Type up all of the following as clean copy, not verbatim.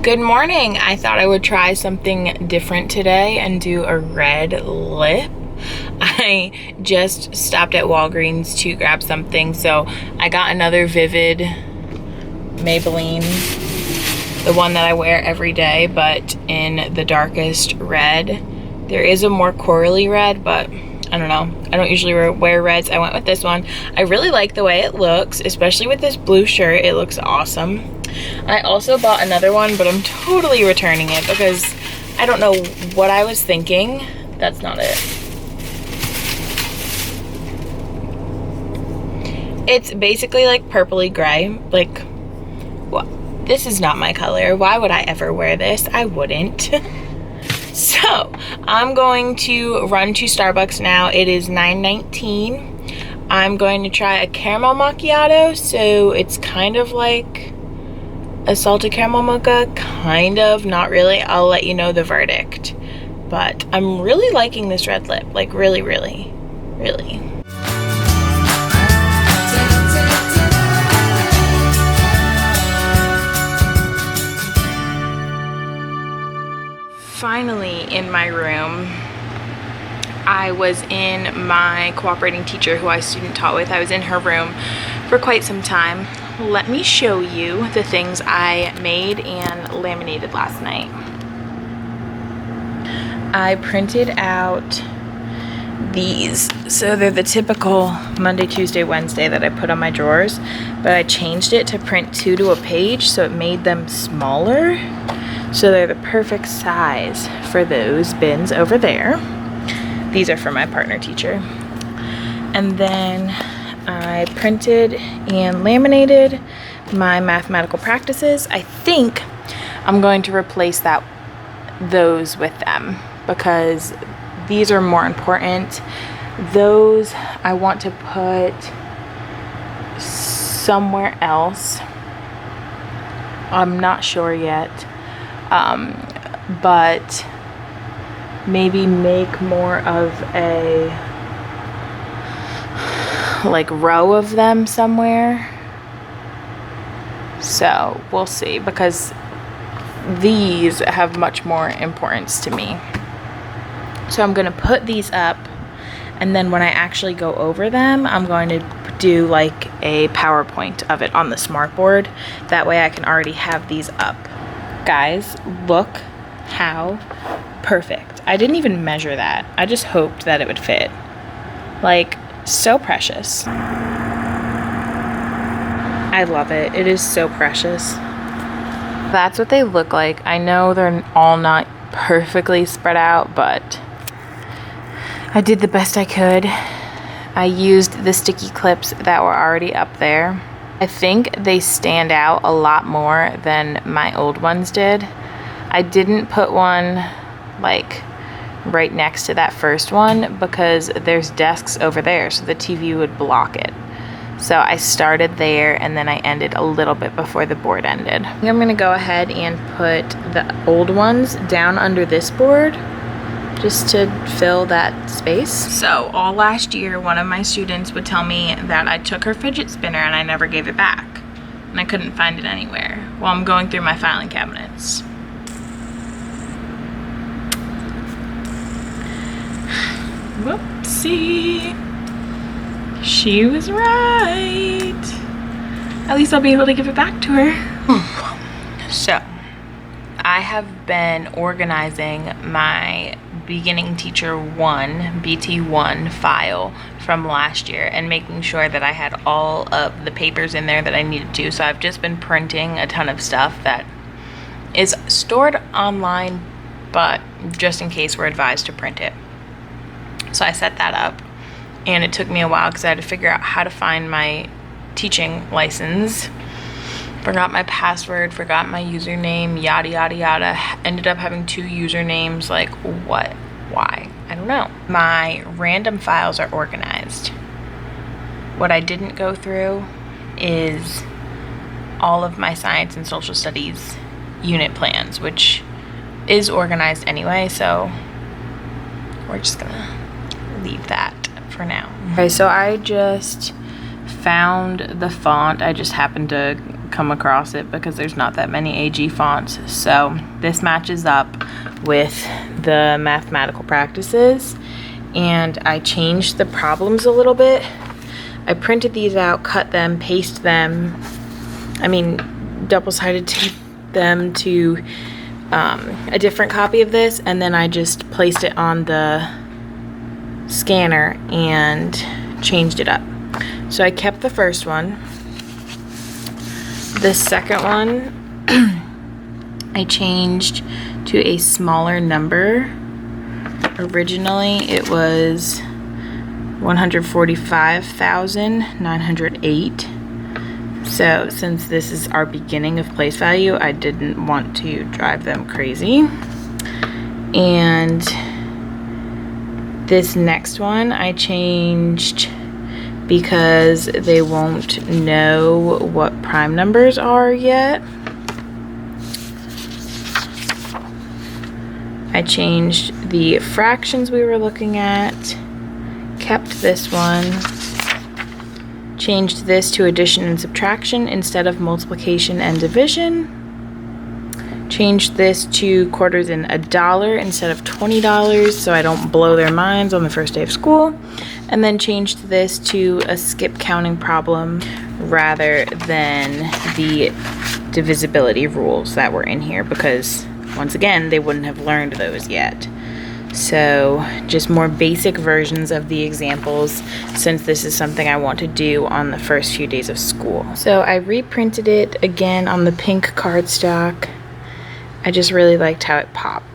Good morning. I thought I would try something different today and do a red lip. I just stopped at Walgreens to grab something, so I got another Vivid Maybelline, the one that I wear every day, but in the darkest red. There is a more corally red, but I don't know. I don't usually wear reds. I went with this one. I really like the way it looks, especially with this blue shirt. It looks awesome. I also bought another one, but I'm totally returning it because I don't know what I was thinking. That's not it. It's basically like purpley gray. Like, what? This is not my color. Why would I ever wear this? I wouldn't. So I'm going to run to Starbucks now. It is 9:19. I'm going to try a caramel macchiato. So it's kind of like a salted caramel mocha, kind of, not really. I'll let you know the verdict. But I'm really liking this red lip, like really, really, really. Finally in my room. I was in my cooperating teacher who I student taught with. I was in her room for quite some time. Let me show you the things I made and laminated last night. I printed out these. So they're the typical Monday, Tuesday, Wednesday that I put on my drawers, but I changed it to print 2 to a page, so it made them smaller. So they're the perfect size for those bins over there. These are for my partner teacher. And then I printed and laminated my mathematical practices. I think I'm going to replace those with them because these are more important. Those I want to put somewhere else. I'm not sure yet. But maybe make more of a like row of them somewhere. So we'll see, because these have much more importance to me. So I'm gonna put these up, and then when I actually go over them, I'm going to do like a PowerPoint of it on the smartboard. That way I can already have these up. Guys, look how perfect. I didn't even measure that. I just hoped that it would fit. Like, so precious. I love it. It is so precious. That's what they look like. I know they're all not perfectly spread out, but I did the best I could. I used the sticky clips that were already up there. I think they stand out a lot more than my old ones did. I didn't put one like right next to that first one because there's desks over there, so the TV would block it. So I started there and then I ended a little bit before the board ended. I think I'm gonna go ahead and put the old ones down under this board just to fill that space. So all last year, one of my students would tell me that I took her fidget spinner and I never gave it back. And I couldn't find it anywhere while I'm going through my filing cabinets. Whoopsie. She was right. At least I'll be able to give it back to her. So, I have been organizing my Beginning Teacher 1, BT1 file from last year and making sure that I had all of the papers in there that I needed to. So I've just been printing a ton of stuff that is stored online, but just in case we're advised to print it. So I set that up, and it took me a while because I had to figure out how to find my teaching license. Forgot my password, forgot my username, yada, yada, yada. Ended up having 2 usernames, like what, why? I don't know. My random files are organized. What I didn't go through is all of my science and social studies unit plans, which is organized anyway, so we're just gonna leave that for now. Okay, so I just found the font. I just happened to come across it because there's not that many AG fonts. So this matches up with the mathematical practices, and I changed the problems a little bit. I printed these out, cut them, paste them, double-sided tape them to a different copy of this, and then I just placed it on the scanner and changed it up. So I kept the first one. The second one I changed to a smaller number. Originally it was 145,908. So since this is our beginning of place value, I didn't want to drive them crazy. And this next one I changed because they won't know what prime numbers are yet. I changed the fractions we were looking at, kept this one, changed this to addition and subtraction instead of multiplication and division, changed this to quarters in $1 instead of $20 so I don't blow their minds on the first day of school, and then changed this to a skip counting problem rather than the divisibility rules that were in here, because once again they wouldn't have learned those yet. So just more basic versions of the examples, since this is something I want to do on the first few days of school. So I reprinted it again on the pink cardstock. I just really liked how it popped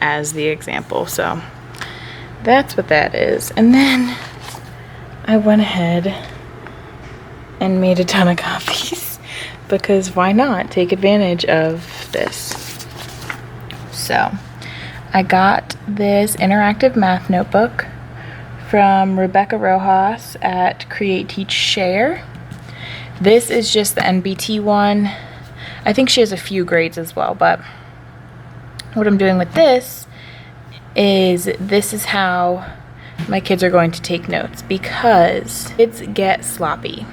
as the example, so that's what that is. And then I went ahead and made a ton of copies because why not take advantage of this? So I got this interactive math notebook from Rebecca Rojas at Create Teach Share. This is just the NBT one. I think she has a few grades as well, but what I'm doing with this is how my kids are going to take notes, because kids get sloppy,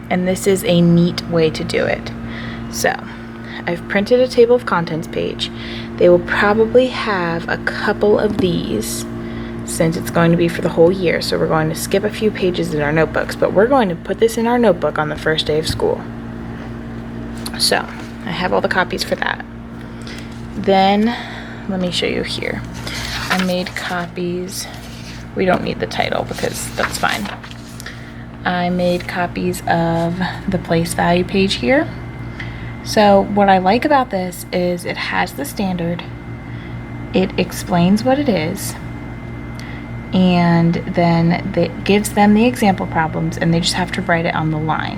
and this is a neat way to do it. So I've printed a table of contents page. They will probably have a couple of these since it's going to be for the whole year, so we're going to skip a few pages in our notebooks, but we're going to put this in our notebook on the first day of school. So I have all the copies for that. Then let me show you here. I made copies. We don't need the title because that's fine. I made copies of the place value page here. So what I like about this is it has the standard, it explains what it is, and then it gives them the example problems and they just have to write it on the line.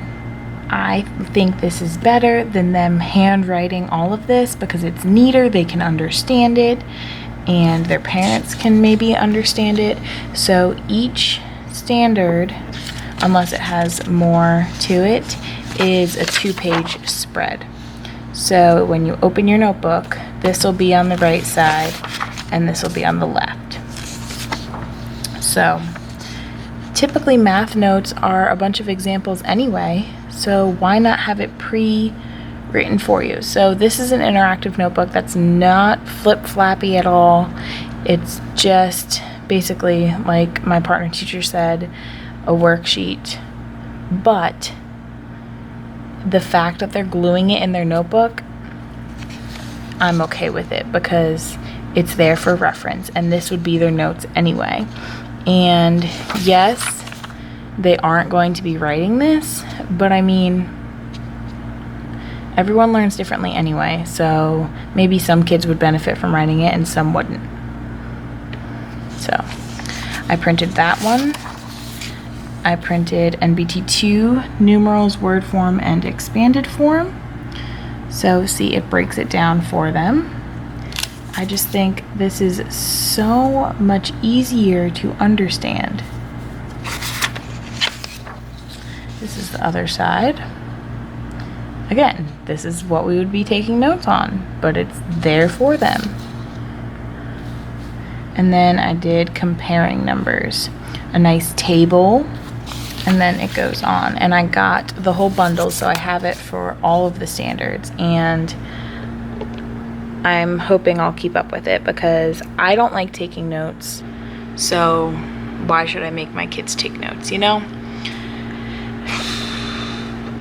I think this is better than them handwriting all of this because it's neater, they can understand it, and their parents can maybe understand it. So each standard, unless it has more to it, is a 2-page spread. So when you open your notebook, this will be on the right side and this will be on the left. So typically math notes are a bunch of examples anyway, so why not have it pre-written for you? So this is an interactive notebook that's not flip-flappy at all. It's just basically, like my partner teacher said, a worksheet, but the fact that they're gluing it in their notebook, I'm okay with it because it's there for reference, and this would be their notes anyway. And yes, they aren't going to be writing this, but I mean, everyone learns differently anyway, so maybe some kids would benefit from writing it and some wouldn't. So I printed that one. I printed NBT2, numerals, word form, and expanded form. So see, it breaks it down for them. I just think this is so much easier to understand. This is the other side. Again, this is what we would be taking notes on, but it's there for them. And then I did comparing numbers. A nice table and then it goes on. And I got the whole bundle, so I have it for all of the standards, and I'm hoping I'll keep up with it because I don't like taking notes. So why should I make my kids take notes, you know?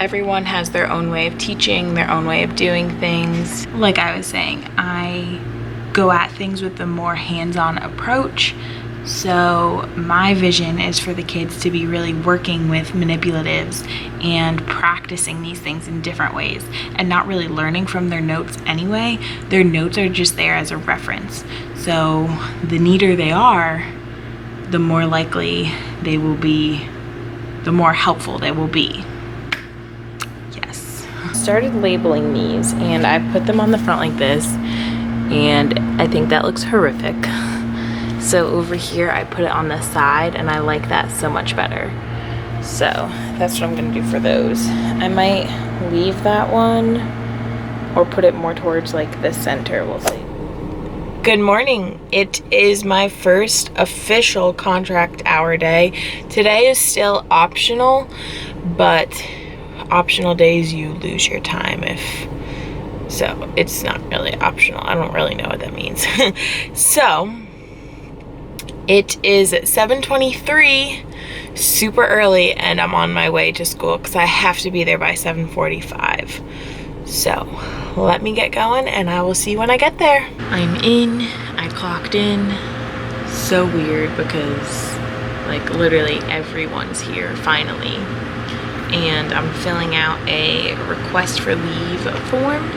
Everyone has their own way of teaching, their own way of doing things. Like I was saying, I go at things with a more hands-on approach. So my vision is for the kids to be really working with manipulatives and practicing these things in different ways and not really learning from their notes anyway. Their notes are just there as a reference. So the neater they are, the more likely they will be, the more helpful they will be. Yes. Started labeling these and I put them on the front like this, and I think that looks horrific. So over here I put it on the side, and I like that so much better. So that's what I'm gonna do for those. I might leave that one or put it more towards like the center, we'll see. Good morning. It is my first official contract hour day. Today is still optional, but optional days you lose your time so it's not really optional. I don't really know what that means. So it is 7:23, super early, and I'm on my way to school because I have to be there by 7:45. So let me get going and I will see you when I get there. I'm in, I clocked in. So weird because like literally everyone's here finally. And I'm filling out a request for leave form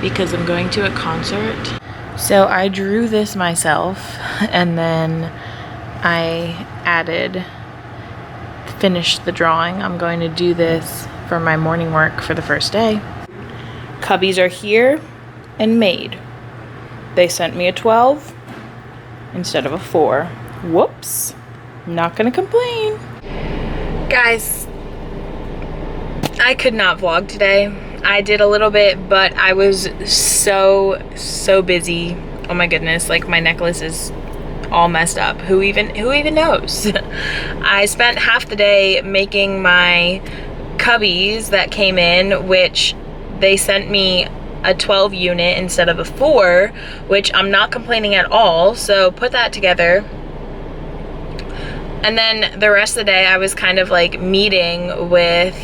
because I'm going to a concert. So I drew this myself, and then I finished the drawing. I'm going to do this for my morning work for the first day. Cubbies are here and made. They sent me a 12 instead of a 4. Whoops. Not gonna complain. Guys, I could not vlog today. I did a little bit, but I was so busy. Oh my goodness, like my necklace is all messed up. Who even knows? I spent half the day making my cubbies that came in, which they sent me a 12 unit instead of a 4, which I'm not complaining at all. So put that together. And then the rest of the day I was kind of like meeting with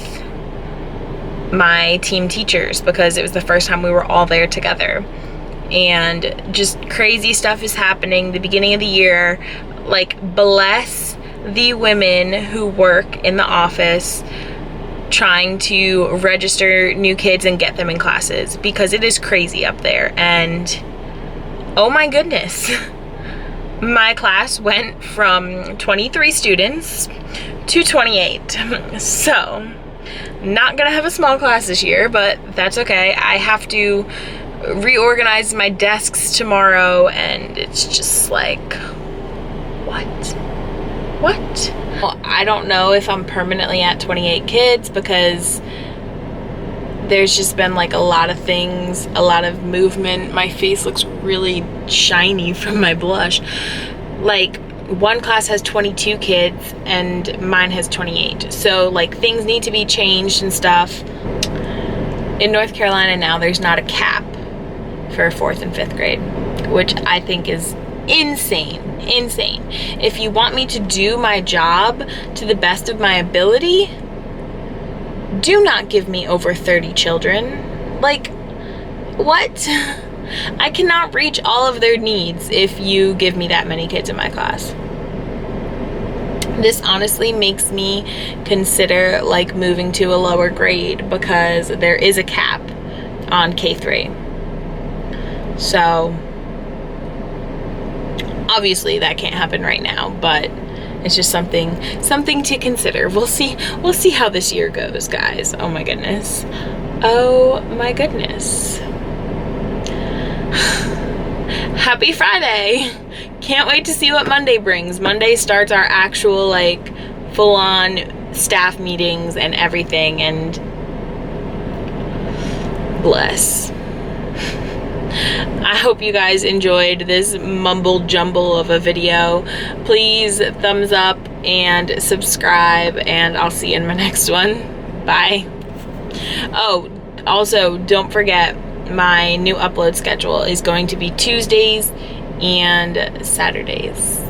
my team teachers because it was the first time we were all there together, and just crazy stuff is happening. The beginning of the year, like, bless the women who work in the office trying to register new kids and get them in classes, because it is crazy up there. And oh my goodness, my class went from 23 students to 28. So not gonna have a small class this year, but that's okay. I have to reorganize my desks tomorrow, and it's just like, what? Well, I don't know if I'm permanently at 28 kids because there's just been like a lot of things, a lot of movement. My face looks really shiny from my blush. Like, one class has 22 kids and mine has 28. So like things need to be changed and stuff. In North Carolina now, there's not a cap for 4th and 5th grade, which I think is insane. If you want me to do my job to the best of my ability, do not give me over 30 children. Like, what? I cannot reach all of their needs if you give me that many kids in my class. This honestly makes me consider like moving to a lower grade because there is a cap on K3. So obviously that can't happen right now, but it's just something to consider. We'll see how this year goes, guys. Oh my goodness. Happy Friday. Can't wait to see what Monday brings. Monday starts our actual like full-on staff meetings and everything, and bless. I hope you guys enjoyed this mumble jumble of a video. Please thumbs up and subscribe, and I'll see you in my next one. Bye. Oh, also, don't forget, my new upload schedule is going to be Tuesdays and Saturdays.